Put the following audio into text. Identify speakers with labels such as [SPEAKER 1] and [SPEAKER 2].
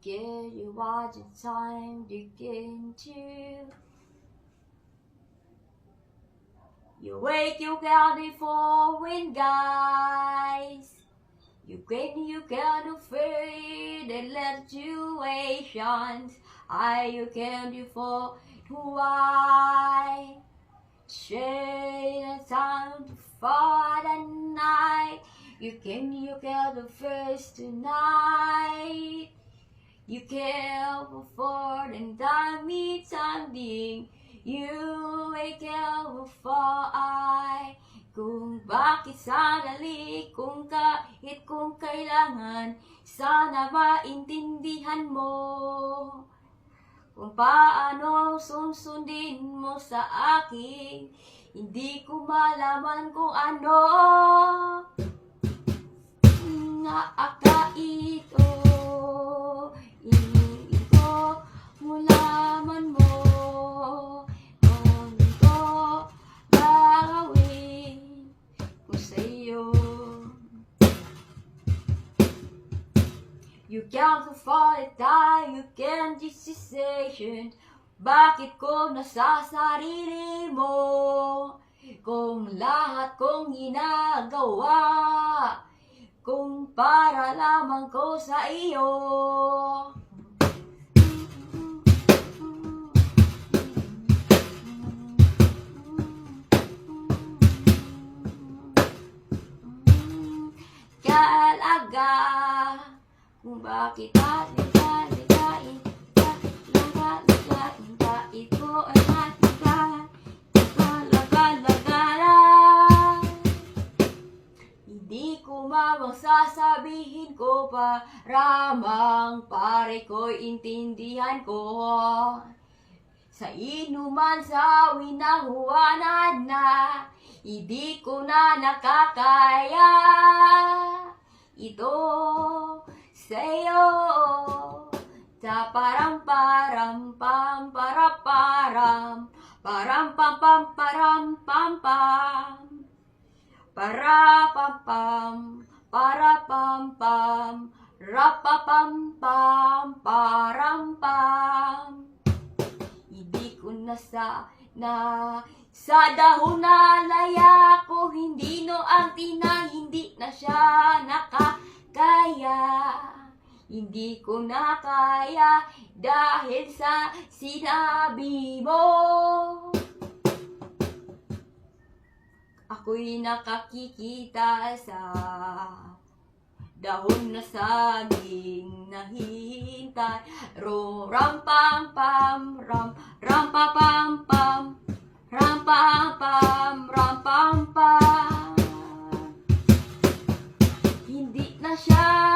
[SPEAKER 1] get you what the time begin to. You wake, you count it for wind, guys. You can't fade and let situations. You can't for why. Shade the time to fall at night. You can't face tonight. You can't afford and time being. You wake up for kung bakit sanali, kung kahit kung kailangan, sana maintindihan mo kung paano susundin mo sa akin. Hindi ko malaman kung ano nga ito. Ito mo laman mo kung ito gagawin ko sa'yo. You can't afford it, you can't decision. Bakit ko nasasarili mo kung lahat kong ginagawa kung para lamang ko sa iyo. Kaalaga kung bakit ligain ka ito ay laga. Hindi ko mawang sasabihin ko pa ramang pare ko'y intindihan ko. Sa inuman sa winahuanan na hindi ko na nakakaya ito sa'yo. Ta param pam pam para pam pam para pam rapapam param pam. Hindi ko na sa dahon na laya ko, hindi no ang tinang hindi na siya nakakaya. Hindi ko na kaya dahil sa sinabi mo. Ako'y nakakikita sa dahon na saging nahintay. Ram pam pam ram pa pam pam ram pam pam. Hindi na siya